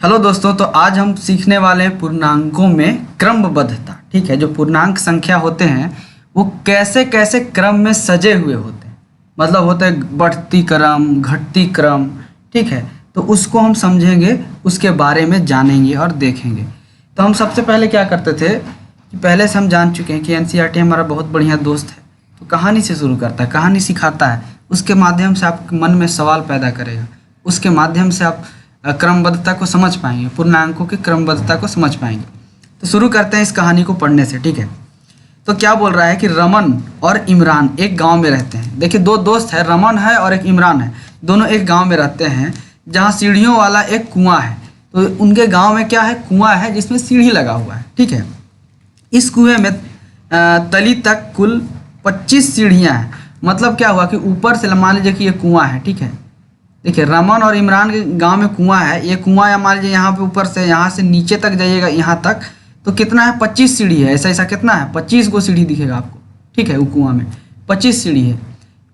Hello दोस्तों, तो आज हम सीखने वाले हैं पूर्णांकों में क्रमबद्धता। ठीक है, जो पूर्णांक संख्या होते हैं वो कैसे कैसे क्रम में सजे हुए होते हैं, मतलब होता है बढ़ती क्रम, घटती क्रम। ठीक है, तो उसको हम समझेंगे, उसके बारे में जानेंगे और देखेंगे। तो हम सबसे पहले क्या करते थे कि पहले से हम जान चुके हैं कि एनसीईआरटी हमारा बहुत बढ़िया दोस्त है। तो कहानी से शुरू करता है, कहानी सिखाता है, उसके माध्यम से आपके मन में सवाल पैदा करेगा, उसके माध्यम से आप क्रमबद्धता को समझ पाएंगे, पूर्णांकों की क्रमबद्धता को समझ पाएंगे। तो शुरू करते हैं इस कहानी को पढ़ने से। ठीक है, तो क्या बोल रहा है कि रमन और इमरान एक गांव में रहते हैं। देखिए, दो दोस्त है, रमन है और एक इमरान है। दोनों एक गांव में रहते हैं जहां सीढ़ियों वाला एक कुआं है। तो उनके गांव में क्या है, कुआं है जिसमें सीढ़ी लगा हुआ है। ठीक है, इस कुएं में तली तक कुल 25 सीढ़ियाँ हैं। मतलब क्या हुआ कि ऊपर से मान लीजिए कि ये कुआं है। ठीक है, देखिए रमन और इमरान के गांव में कुआं है। ये कुआं या मान लीजिए यहाँ पे ऊपर से यहाँ से नीचे तक जाइएगा, यहाँ तक तो कितना है, 25 सीढ़ी है। ऐसा कितना है, 25 को सीढ़ी दिखेगा आपको। ठीक है, वो कुआं में 25 सीढ़ी है।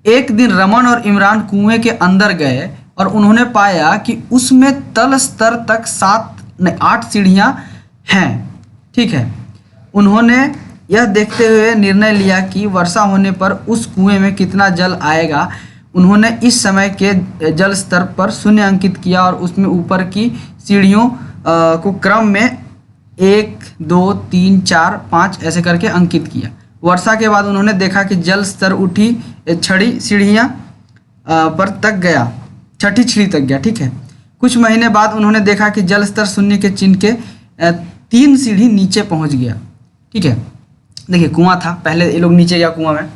एक दिन रमन और इमरान कुएं के अंदर गए और उन्होंने पाया कि उसमें तल स्तर तक 8 सीढ़ियाँ हैं। ठीक है, उन्होंने यह देखते हुए निर्णय लिया कि वर्षा होने पर उस कुएं में कितना जल आएगा। उन्होंने इस समय के जल स्तर पर 0 अंकित किया और उसमें ऊपर की सीढ़ियों को क्रम में 1, 2, 3, 4, 5 ऐसे करके अंकित किया। वर्षा के बाद उन्होंने देखा कि जल स्तर उठी छठी सीढ़ियाँ पर तक गया, छठी सीढ़ी तक गया। ठीक है, कुछ महीने बाद उन्होंने देखा कि जल स्तर 0 के चिन्ह के 3 सीढ़ी नीचे पहुँच गया। ठीक है, देखिए कुआं था, पहले ये लोग नीचे गया कुआं में,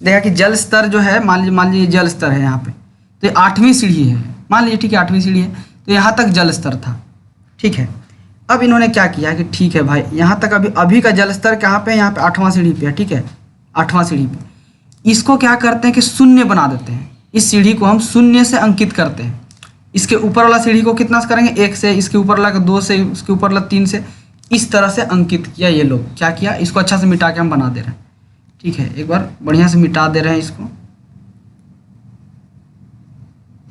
देखा कि जल स्तर जो है, मान लीजिए जल स्तर है यहाँ पे, तो ये 8वीं सीढ़ी है, मान लीजिए। ठीक है, 8वीं सीढ़ी है, तो यहाँ तक जल स्तर था। ठीक है, अब इन्होंने क्या किया कि ठीक है भाई, यहाँ तक अभी का जल स्तर कहाँ पे है, यहाँ पे 8वां सीढ़ी पे है। ठीक है, 8वां सीढ़ी पे इसको क्या करते हैं कि 0 बना देते हैं। इस सीढ़ी को हम 0 से अंकित करते हैं। इसके ऊपर वाला सीढ़ी को कितना से करेंगे, 1 से, इसके ऊपर वाला 2 से, इसके ऊपर वाला 3 से, इस तरह से अंकित किया। ये लोग क्या किया, इसको अच्छा से मिटा के हम बना दे रहे हैं। ठीक है, एक बार बढ़िया से मिटा दे रहे हैं इसको।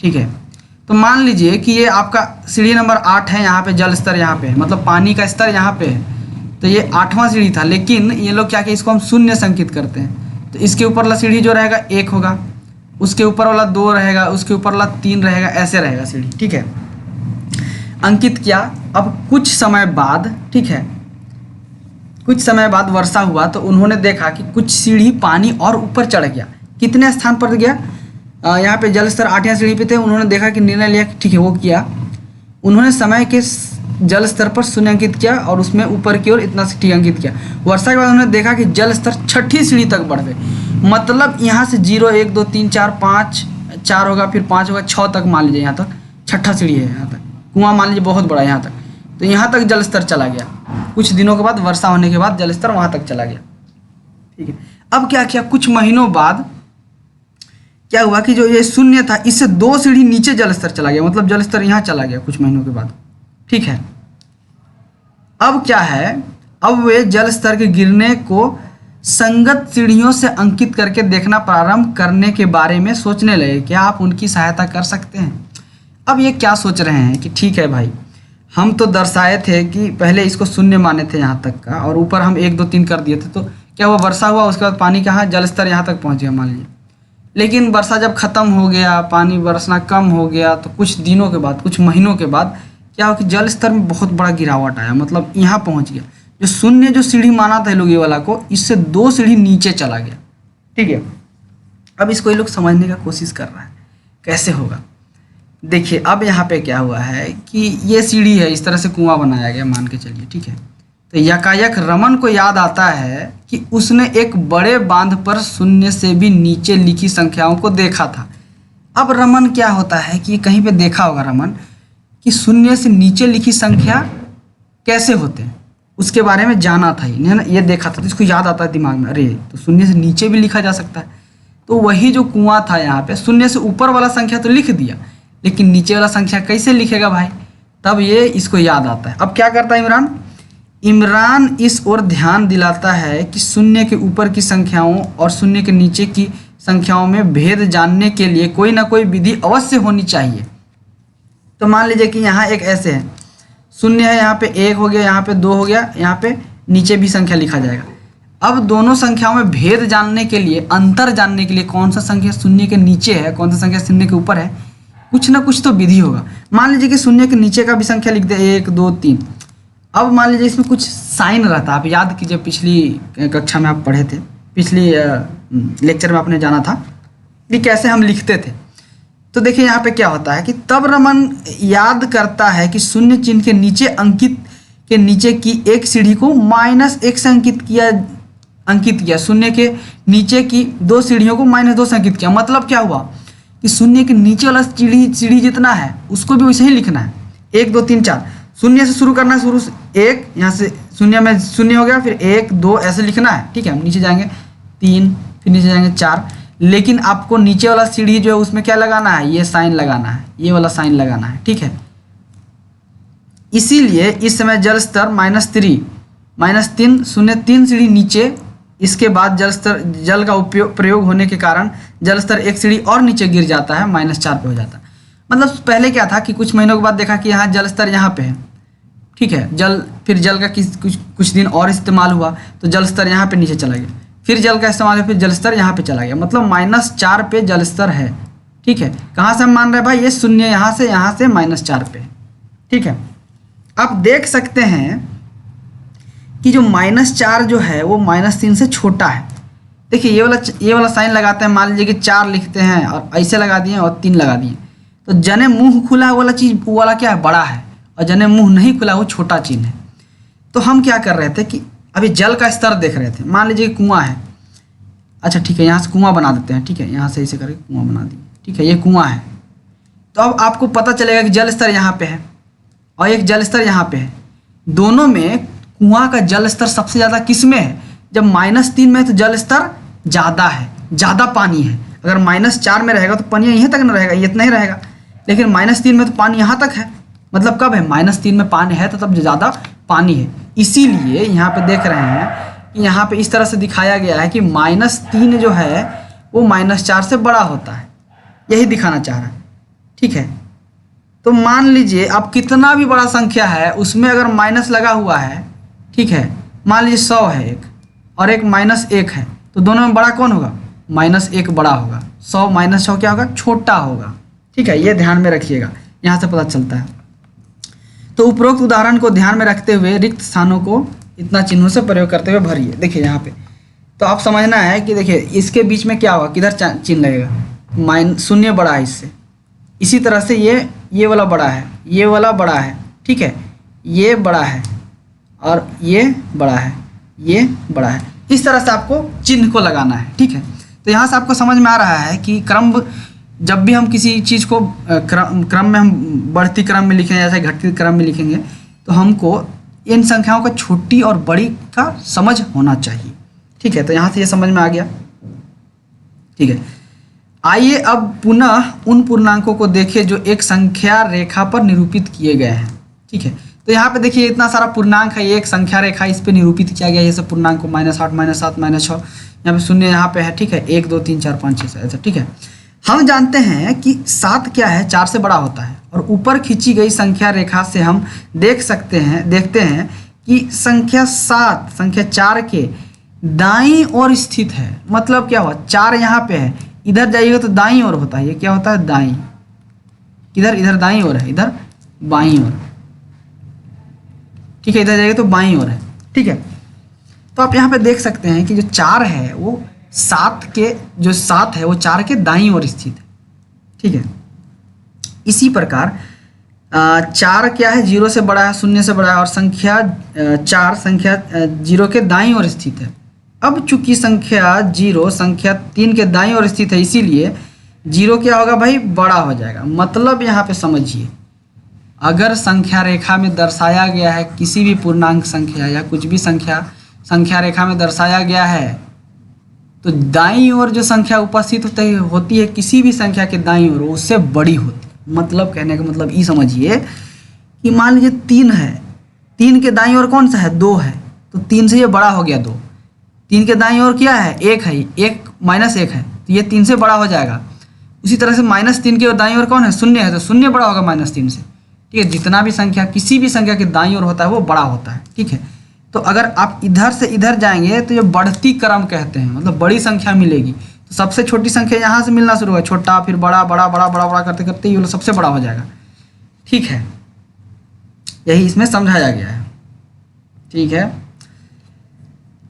ठीक है, तो मान लीजिए कि ये आपका सीढ़ी नंबर 8 है, यहाँ पे जल स्तर यहाँ पे है, मतलब पानी का स्तर यहाँ पे है। तो ये 8वां सीढ़ी था, लेकिन ये लोग क्या किया, इसको हम 0 से अंकित करते हैं। तो इसके ऊपर वाला सीढ़ी जो रहेगा 1 होगा, उसके ऊपर वाला 2 रहेगा, उसके ऊपर वाला 3 रहेगा, ऐसे रहेगा सीढ़ी। ठीक है, अंकित किया। अब कुछ समय बाद, ठीक है, कुछ समय बाद वर्षा हुआ तो उन्होंने देखा कि कुछ सीढ़ी पानी और ऊपर चढ़ गया। कितने स्थान पर गया, यहाँ पे जल स्तर 8वां सीढ़ी पे थे। उन्होंने देखा कि निर्णय लिया कि ठीक है, वो किया। उन्होंने समय के जल स्तर पर 0 अंकित किया और उसमें ऊपर की ओर इतना सीढ़ी अंकित किया। वर्षा के बाद उन्होंने देखा कि जल स्तर 6ठी सीढ़ी तक बढ़ गए। मतलब यहाँ से 0, 1, 2, 3, 4, 5, 4 होगा, फिर 5 होगा, 6 तक मान लीजिए, यहाँ तक 6ठा सीढ़ी है। यहाँ तक कुआं मान लीजिए बहुत बड़ा, यहाँ तक, तो यहाँ तक जल स्तर चला गया। कुछ दिनों के बाद, वर्षा होने के बाद जल स्तर वहाँ तक चला गया। ठीक है, अब क्या किया, कुछ महीनों बाद क्या हुआ कि जो ये 0 था, इससे 2 सीढ़ी नीचे जल स्तर चला गया, मतलब जल स्तर यहाँ चला गया कुछ महीनों के बाद। ठीक है, अब क्या है, अब वे जल स्तर के गिरने को संगत सीढ़ियों से अंकित करके देखना प्रारंभ करने के बारे में सोचने लगे। क्या आप उनकी सहायता कर सकते हैं? अब ये क्या सोच रहे हैं कि ठीक है भाई, हम तो दर्शाए थे कि पहले इसको 0 माने थे यहाँ तक का, और ऊपर हम 1, 2, 3 कर दिए थे। तो क्या हुआ, वर्षा हुआ, उसके बाद पानी कहाँ, जल स्तर यहाँ तक पहुँच गया मान लीजिए। लेकिन वर्षा जब ख़त्म हो गया, पानी बरसना कम हो गया, तो कुछ दिनों के बाद, कुछ महीनों के बाद क्या हुआ कि जल स्तर में बहुत बड़ा गिरावट आया, मतलब यहाँ पहुँच गया। जो 0 जो सीढ़ी माना था लोग ये वाला को, इससे 2 सीढ़ी नीचे चला गया। ठीक है, अब इसको ये लोग समझने का कोशिश कर रहा है कैसे होगा। देखिए, अब यहाँ पे क्या हुआ है कि ये सीढ़ी है, इस तरह से कुआं बनाया गया मान के चलिए। ठीक है, तो यकायक रमन को याद आता है कि उसने एक बड़े बांध पर 0 से भी नीचे लिखी संख्याओं को देखा था। अब रमन क्या होता है कि कहीं पे देखा होगा रमन कि 0 से नीचे लिखी संख्या कैसे होते हैं, उसके बारे में जाना था, ये देखा था। तो इसको याद आता है दिमाग में, अरे तो 0 से नीचे भी लिखा जा सकता है। तो वही जो कुआं था यहाँ पे, 0 से ऊपर वाला संख्या तो लिख दिया, लेकिन नीचे वाला संख्या कैसे लिखेगा भाई, तब ये इसको याद आता है। अब क्या करता है इमरान इस ओर ध्यान दिलाता है कि 0 के ऊपर की संख्याओं और 0 के नीचे की संख्याओं में भेद जानने के लिए कोई ना कोई विधि अवश्य होनी चाहिए। तो मान लीजिए कि यहाँ एक ऐसे है, शून्य है, यहाँ पे 1 हो गया, यहाँ पे 2 हो गया, यहाँ पे नीचे भी संख्या लिखा जाएगा। अब दोनों संख्याओं में भेद जानने के लिए, अंतर जानने के लिए, कौन सा संख्या शून्य के नीचे है, कौन सा संख्या शून्य के ऊपर है, कुछ ना कुछ तो विधि होगा। मान लीजिए कि शून्य के नीचे का भी संख्या लिख दे 1 2 3। अब मान लीजिए इसमें कुछ साइन रहता है, आप याद कीजिए पिछली कक्षा में आप पढ़े थे, पिछली लेक्चर में आपने जाना था कि कैसे हम लिखते थे। तो देखिए यहाँ पे क्या होता है कि तब रमन याद करता है कि शून्य चिन्ह के नीचे अंकित के नीचे की एक सीढ़ी को -1 से अंकित किया, शून्य के नीचे की 2 सीढ़ियों को -2 से अंकित किया। मतलब क्या हुआ कि शून्य के नीचे वाला सीढ़ी जितना है उसको भी वैसे ही लिखना है, 1 2 3 4, शून्य से शुरू करना है, शुरू से 1, यहाँ से शून्य में शून्य हो गया, फिर 1 2 ऐसे लिखना है। ठीक है, हम नीचे जाएंगे 3, फिर नीचे जाएंगे 4, लेकिन आपको नीचे वाला सीढ़ी जो है उसमें क्या लगाना है, ये साइन लगाना है, ये वाला साइन लगाना है। ठीक है, इसीलिए इस समय जल स्तर -3 शून्य 3 सीढ़ी नीचे, इसके बाद जल का प्रयोग होने के कारण जल स्तर 1 सीढ़ी और नीचे गिर जाता है, -4 पे हो जाता है। मतलब पहले क्या था कि कुछ महीनों के बाद देखा कि यहाँ जल स्तर यहाँ पे है। ठीक है, फिर जल का कुछ दिन और इस्तेमाल हुआ तो जल स्तर यहाँ पे नीचे चला गया, फिर जल का इस्तेमाल हुआ, फिर जल स्तर यहाँ पे चला गया, मतलब -4 पे जल स्तर है। ठीक है, कहाँ से हम मान रहे हैं भाई, ये शून्य यहाँ से -4 पे। ठीक है, आप देख सकते हैं कि जो -4 जो है वो -3 से छोटा है। देखिए ये वाला साइन लगाते हैं, मान लीजिए कि 4 लिखते हैं और ऐसे लगा दिए और 3 लगा दिए, तो जने मुंह खुला वाला चीज़ वो वाला क्या है, बड़ा है, और जने मुंह नहीं खुला वो छोटा चिन्ह है। तो हम क्या कर रहे थे कि अभी जल का स्तर देख रहे थे, मान लीजिए कुआं है। अच्छा ठीक है, यहाँ से कुआं बना देते हैं। ठीक है, यहाँ से ऐसे करके कुआं बना दिए। ठीक है, ये कुआं है। तो अब आपको पता चलेगा कि जल स्तर यहाँ पे है और एक जल स्तर यहाँ पे है। दोनों में कुआं का जल स्तर सबसे ज़्यादा किस में है, जब -3 में है तो जल स्तर ज़्यादा है, ज़्यादा पानी है। अगर -4 में रहेगा तो पानी यहीं तक न रहेगा, ये इतना ही रहेगा, लेकिन -3 में तो पानी यहाँ तक है। मतलब कब है, -3 में पानी है तो तब ज़्यादा पानी है। इसीलिए यहाँ पे देख रहे हैं कि यहाँ पे इस तरह से दिखाया गया है कि -3 जो है वो -4 से बड़ा होता है, यही दिखाना चाह रहा है। ठीक है, तो मान लीजिए अब कितना भी बड़ा संख्या है उसमें अगर माइनस लगा हुआ है, ठीक है, मान लीजिए 100 है एक और एक -1 है, तो दोनों में बड़ा कौन होगा, -1 बड़ा होगा, 100 -100 क्या होगा, छोटा होगा। ठीक है, ये ध्यान में रखिएगा, यहाँ से पता चलता है। तो उपरोक्त उदाहरण को ध्यान में रखते हुए रिक्त स्थानों को इतना चिन्हों से प्रयोग करते हुए भरिए। देखिए यहाँ पे तो आप समझना है कि देखिए इसके बीच में क्या होगा, किधर चिन्ह लगेगा, शून्य बड़ा है इससे। इसी तरह से ये वाला बड़ा है, ये वाला बड़ा है। ठीक है, ये बड़ा है और ये बड़ा है, ये बड़ा है। इस तरह से आपको चिन्ह को लगाना है। ठीक है, तो यहाँ से आपको समझ में आ रहा है कि क्रम, जब भी हम किसी चीज़ को क्रम में हम बढ़ती क्रम में लिखेंगे, जैसे घटती क्रम में लिखेंगे, तो हमको इन संख्याओं का छोटी और बड़ी का समझ होना चाहिए। ठीक है, तो यहाँ से ये समझ में आ गया। ठीक है, आइए अब पुनः उन पूर्णांकों को देखें जो एक संख्या रेखा पर निरूपित किए गए हैं। ठीक है, तो यहाँ पे देखिए इतना सारा पूर्णांक है, ये एक संख्या रेखा, इस पे निरूपित किया गया ये सब पूर्णांक को, -8 -7 -6, यहाँ पे शून्य यहाँ पे है। ठीक है, 1 2 3 4 5 6 ऐसा। ठीक है, हम जानते हैं कि 7 क्या है, 4 से बड़ा होता है, और ऊपर खींची गई संख्या रेखा से हम देखते हैं कि संख्या 7 संख्या 4 के दाईं ओर स्थित है। मतलब क्या हुआ, 4 यहाँ पे है, इधर जाइएगा तो दाईं ओर होता है, ये क्या होता है, दाईं, इधर दाईं ओर है, इधर बाईं ओर। ठीक है, इधर जाइएगा तो बाईं ओर है। ठीक है, तो आप यहाँ पे देख सकते हैं कि जो 4 है वो 7 है वो 4 के दाईं ओर स्थित है। ठीक है, इसी प्रकार 4 क्या है, 0 से बड़ा है, 0 से बड़ा है, और संख्या 4 संख्या 0 के दाईं ओर स्थित है। अब चूंकि संख्या 0 संख्या 3 के दाईं ओर स्थित है, इसीलिए 0 क्या होगा भाई, बड़ा हो जाएगा। मतलब यहाँ पे समझिए, अगर संख्या रेखा में दर्शाया गया है किसी भी पूर्णांक संख्या या कुछ भी संख्या रेखा में दर्शाया गया है, तो दाईं ओर जो संख्या उपस्थित होती है किसी भी संख्या के दाईं ओर, उससे बड़ी होती है। मतलब कहने का मतलब ये समझिए कि मान लीजिए 3 है, 3 के दाईं ओर कौन सा है, 2 है, तो 3 से ये बड़ा हो गया 2। 3 के दाईं ओर क्या है, 1 है, 1 -1 है, तो ये 3 से बड़ा हो जाएगा। उसी तरह से -3 के दाईं ओर कौन है, 0 है, तो 0 बड़ा होगा -3 से। ठीक है। जितना भी संख्या किसी भी संख्या के दाईं ओर होता है वो बड़ा होता है, ठीक है। तो अगर आप इधर से इधर जाएंगे तो ये बढ़ती क्रम कहते हैं, मतलब बड़ी संख्या मिलेगी। तो सबसे छोटी संख्या यहाँ से मिलना शुरू होगा, छोटा फिर बड़ा बड़ा बड़ा बड़ा बड़ा करते करते ये सबसे बड़ा हो जाएगा, ठीक है। यही इसमें समझाया गया है, ठीक है।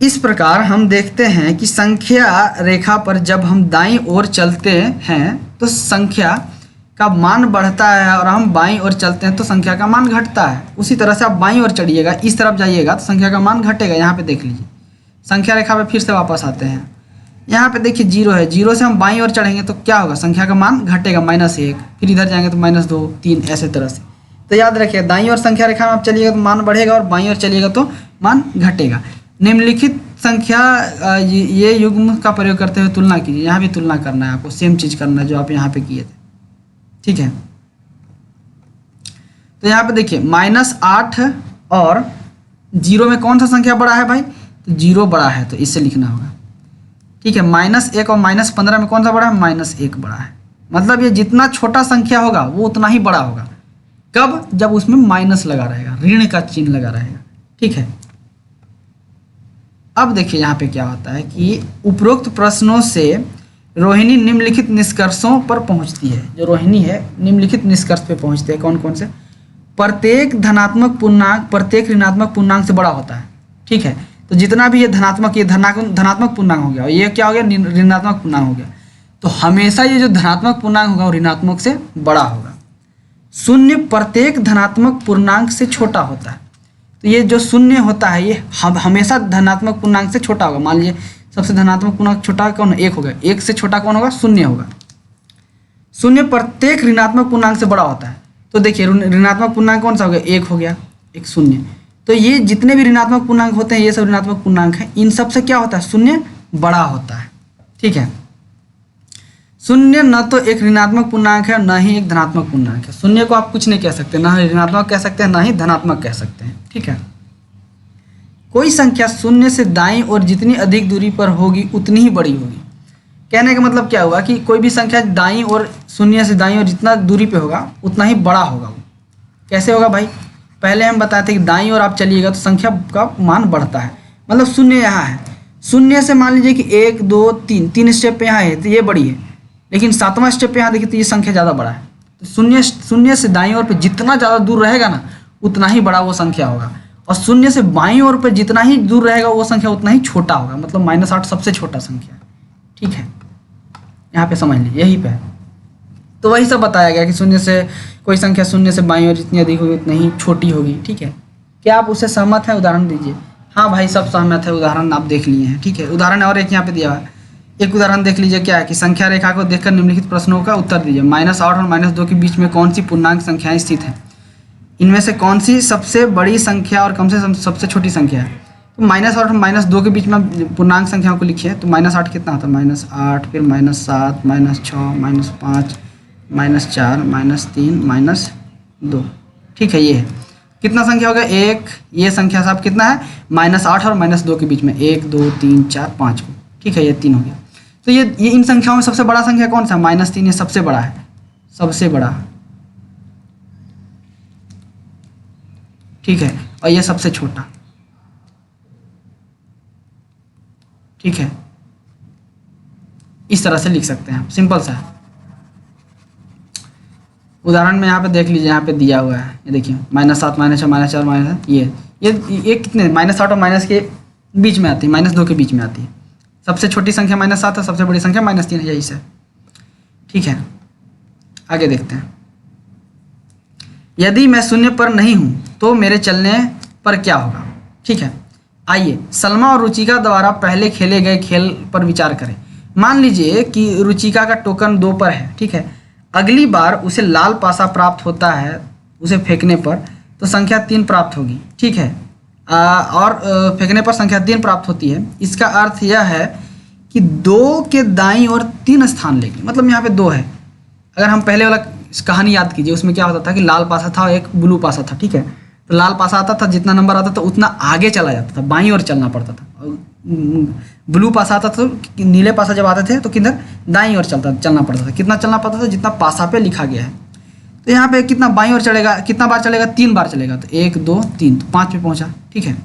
इस प्रकार हम देखते हैं कि संख्या रेखा पर जब हम दाईं ओर चलते हैं तो संख्या का मान बढ़ता है, और हम बाईं ओर चलते हैं तो संख्या का मान घटता है। उसी तरह से आप बाईं ओर चढ़िएगा, इस तरफ जाइएगा तो संख्या का मान घटेगा। यहाँ पे देख लीजिए, संख्या रेखा पे फिर से वापस आते हैं। यहाँ पे देखिए 0 है, 0 से हम बाईं ओर चढ़ेंगे तो क्या होगा, संख्या का मान घटेगा -1, फिर इधर जाएंगे तो -2, 3, ऐसे तरह से। तो याद रखिए, दाईं ओर संख्या रेखा में आप चलिएगा तो मान बढ़ेगा, और बाईं ओर चलिएगा तो मान घटेगा। निम्नलिखित संख्या ये युग्म का प्रयोग करते हुए तुलना कीजिए। यहाँ भी तुलना करना है आपको, सेम चीज़ करना है जो आप यहाँ पे किए थे, ठीक है। तो यहाँ पे देखिए -8 और 0 में कौन सा संख्या बड़ा है भाई, तो 0 बड़ा है, तो इससे लिखना होगा, ठीक है। -1 और -15 में कौन सा बड़ा है, -1 बड़ा है। मतलब ये जितना छोटा संख्या होगा वो उतना ही बड़ा होगा। कब, जब उसमें माइनस लगा रहेगा, ऋण का चिन्ह लगा रहेगा, ठीक है। अब देखिए यहाँ पे क्या होता है कि उपरोक्त प्रश्नों से रोहिणी निम्नलिखित निष्कर्षों पर पहुंचती है। जो रोहिणी है निम्नलिखित निष्कर्ष पे पहुंचती है। कौन कौन से, प्रत्येक धनात्मक पूर्णांक प्रत्येक ऋणात्मक पूर्णांक से बड़ा होता है, ठीक है। तो जितना भी ये धनात्मक, ये धनात्मक पूर्णांक हो गया, और ये क्या हो गया, ऋणात्मक पूर्णांक हो गया। तो हमेशा ये जो धनात्मक पूर्णांक होगा वो ऋणात्मक से बड़ा होगा। शून्य प्रत्येक धनात्मक पूर्णांक से छोटा होता है। तो ये जो शून्य होता है ये हमेशा धनात्मक पूर्णांक से छोटा होगा। मान लीजिए सबसे धनात्मक पूर्णांक छोटा कौन, 1 होगा, 1 से छोटा कौन होगा, शून्य होगा। शून्य प्रत्येक ऋणात्मक पूर्णांक से बड़ा होता है। तो देखिए ऋणात्मक पूर्णांक कौन सा हो गया, 1 हो गया, एक शून्य। तो ये जितने भी ऋणात्मक पूर्णांक होते हैं ये सब ऋणात्मक पूर्णांक हैं, इन सब से क्या होता है, शून्य बड़ा होता है, ठीक है। शून्य न तो एक ऋणात्मक पूर्णांक है न ही एक धनात्मक पूर्णांक है। शून्य को आप कुछ नहीं कह सकते, ना ही ऋणात्मक कह सकते हैं ना ही धनात्मक कह सकते हैं, ठीक है। कोई संख्या शून्य से दाईं ओर जितनी अधिक दूरी पर होगी उतनी ही बड़ी होगी। कहने का मतलब क्या हुआ कि कोई भी संख्या दाईं ओर, शून्य से दाईं ओर जितना दूरी पे होगा उतना ही बड़ा होगा वो। कैसे होगा भाई, पहले हम बताए थे कि दाईं ओर आप चलिएगा तो संख्या का मान बढ़ता है। मतलब शून्य यहाँ है, शून्य से मान लीजिए कि 1 2 3 3 स्टेप पे यहाँ है तो ये बड़ी है, लेकिन 7वां स्टेप पे यहाँ देखिए तो ये संख्या ज़्यादा बड़ा है। तो शून्य से दाईं ओर पे जितना ज़्यादा दूर रहेगा ना उतना ही बड़ा वो संख्या होगा, और शून्य से बाईं ओर पे जितना ही दूर रहेगा वो संख्या उतना ही छोटा होगा। मतलब -8 सबसे छोटा संख्या है, ठीक है। यहाँ पे समझ लीजिए, यही पे है। तो वही सब बताया गया कि शून्य से कोई संख्या शून्य से बाईं ओर जितनी अधिक होगी उतनी ही छोटी होगी, ठीक है। क्या आप उससे सहमत हैं, उदाहरण दीजिए। हाँ भाई सब सहमत है, उदाहरण आप देख लिए हैं, ठीक है। उदाहरण और एक यहाँ पे दिया हुआ है, एक उदाहरण देख लीजिए। क्या है कि संख्या रेखा को देखकर निम्नलिखित प्रश्नों का उत्तर दीजिए। -8 और -2 के बीच में कौन सी पूर्णांक संख्याएं स्थित हैं, इनमें से कौन सी सबसे बड़ी संख्या और कम से सबसे छोटी संख्या है। तो -8 और -2 के बीच में पूर्णांक संख्याओं को लिखिए। तो -8 कितना होता है, -8, फिर -7, -6, -5, -4, -3, -2, ठीक है। ये है कितना संख्या होगा, एक। ये संख्या साहब कितना है, -8 और -2 के बीच में 1 2 3 4 5 को, ठीक है। ये 3 हो गया। तो ये इन संख्याओं में सबसे बड़ा संख्या कौन सा, -3, ये सबसे बड़ा है, सबसे बड़ा, ठीक है। और ये सबसे छोटा, ठीक है। इस तरह से लिख सकते हैं आप, सिंपल सा है। उदाहरण में यहाँ पे देख लीजिए, यहाँ पे दिया हुआ है, ये देखिए -7, -6, -4, ये कितने, -8 और माइनस के बीच में आती है, -2 के बीच में आती है। सबसे छोटी संख्या -7 है, सबसे बड़ी संख्या -3 है, यही से, ठीक है। आगे देखते हैं। यदि मैं शून्य पर नहीं हूँ तो मेरे चलने पर क्या होगा, ठीक है। आइए सलमा और रुचिका द्वारा पहले खेले गए खेल पर विचार करें। मान लीजिए कि रुचिका का टोकन 2 पर है, ठीक है। अगली बार उसे लाल पासा प्राप्त होता है, उसे फेंकने पर तो संख्या 3 प्राप्त होगी, ठीक है। और फेंकने पर संख्या 3 प्राप्त होती है। इसका अर्थ यह है कि 2 के दाईं ओर 3 स्थान लेगी। मतलब यहाँ पे 2 है। अगर हम पहले वाला कहानी याद कीजिए, उसमें क्या होता था कि लाल पासा था और एक ब्लू पासा था, ठीक है। तो लाल पासा आता था, जितना नंबर आता था उतना आगे चला जाता था, बाईं ओर चलना पड़ता था। और ब्लू पासा आता था तो नीले पासा जब आते थे तो किधर, दाईं ओर चलना पड़ता था। कितना चलना पड़ता था, जितना पासा पे लिखा गया है। तो यहाँ पे कितना बाईं ओर चलेगा, कितना बार चलेगा, 3 बार चलेगा, तो 1 2 3, तो 5 पे पहुँचा। ठीक है,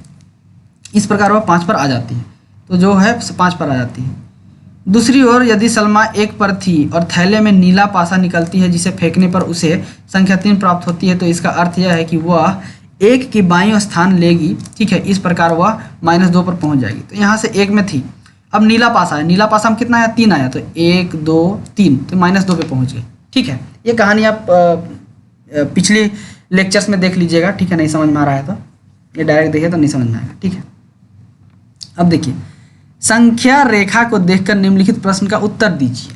इस प्रकार वह 5 पर आ जाती है, तो जो है 5 पर आ जाती है। दूसरी ओर यदि सलमा 1 पर थी और थैले में नीला पासा निकलती है जिसे फेंकने पर उसे संख्या 3 प्राप्त होती है, तो इसका अर्थ यह है कि वह 1 की बाईं स्थान लेगी। ठीक है, इस प्रकार वह -2 पर पहुंच जाएगी। तो यहाँ से 1 में थी, अब नीला पासा है, नीला पासा में कितना आया, 3 आया, तो 1 2 3, तो -2 पे पहुंच गए। ठीक है, ये कहानी आप पिछले लेक्चर्स में देख लीजिएगा। ठीक है, नहीं समझ में आ रहा है तो ये डायरेक्ट देखिए तो नहीं समझ में आएगा। ठीक है, अब देखिए संख्या रेखा को देखकर निम्नलिखित प्रश्न का उत्तर दीजिए।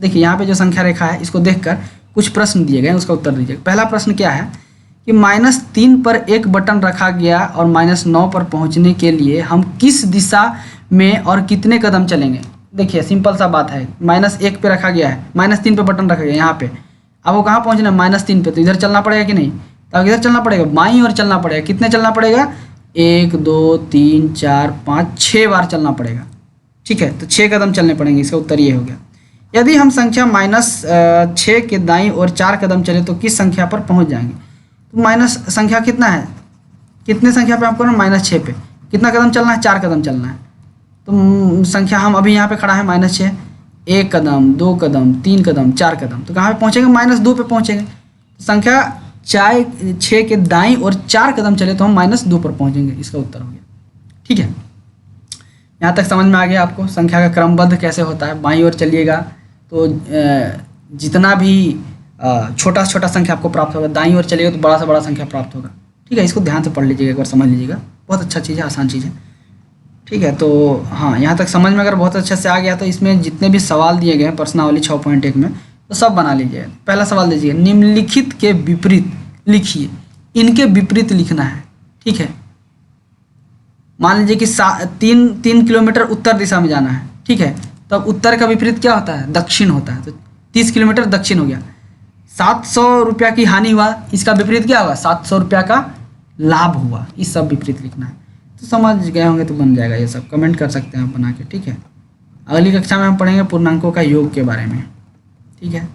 देखिए यहाँ पे जो संख्या रेखा है इसको देखकर कुछ प्रश्न दिए गए हैं, उसका उत्तर दीजिए। पहला प्रश्न क्या है कि -3 पर एक बटन रखा गया और -9 पर पहुंचने के लिए हम किस दिशा में और कितने कदम चलेंगे। देखिए सिंपल सा बात है, -1 पे रखा गया है, -3 पे बटन रखा गया यहाँ पे, अब वो कहाँ पहुँचना है, -3 पे, तो इधर चलना पड़ेगा कि नहीं, तो इधर चलना पड़ेगा, बाईं ओर चलना पड़ेगा। कितने चलना पड़ेगा, 1 2 3 4 5 6 बार चलना पड़ेगा। ठीक है, तो 6 कदम चलने पड़ेंगे, इसका उत्तर ये हो गया। यदि हम संख्या -6 के दाईं ओर 4 कदम चले तो किस संख्या पर पहुंच जाएंगे। तो माइनस संख्या कितना है, कितने संख्या पे आपको ना, -6 पे कितना कदम चलना है, 4 कदम चलना है। तो संख्या हम अभी यहाँ पे खड़ा है -6, 1 कदम 2 कदम 3 कदम 4 कदम, तो कहाँ पे पहुँचेंगे, -2 पे पहुँचेंगे। संख्या 6 के दाईं और 4 कदम चले तो हम -2 पर पहुँचेंगे, इसका उत्तर हो गया। ठीक है, यहाँ तक समझ में आ गया आपको संख्या का क्रमबद्ध कैसे होता है। बाईं ओर चलिएगा तो जितना भी छोटा से छोटा संख्या आपको प्राप्त होगा, दाईं ओर चलिएगा तो बड़ा से बड़ा संख्या प्राप्त होगा। ठीक है, इसको ध्यान से पढ़ लीजिएगा, एक बार समझ लीजिएगा, बहुत अच्छा चीज़ है, आसान चीज़ है। ठीक है, तो हाँ यहाँ तक समझ में अगर बहुत अच्छे से आ गया तो इसमें जितने भी सवाल दिए गए हैं प्रश्नावली 6.1 में, तो सब बना लीजिएगा। पहला सवाल दीजिए, निम्नलिखित के विपरीत लिखिए, इनके विपरीत लिखना है। ठीक है, मान लीजिए कि 3 किलोमीटर उत्तर दिशा में जाना है। ठीक है, तब उत्तर का विपरीत क्या होता है, दक्षिण होता है, तो 30 किलोमीटर दक्षिण हो गया। 700 रुपया की हानि हुआ, इसका विपरीत क्या होगा, 700 रुपया का लाभ हुआ। इस सब विपरीत लिखना है, तो समझ गए होंगे तो बन जाएगा। ये सब कमेंट कर सकते हैं आप बना के। ठीक है, अगली कक्षा में हम पढ़ेंगे पूर्णांकों का योग के बारे में। ठीक है।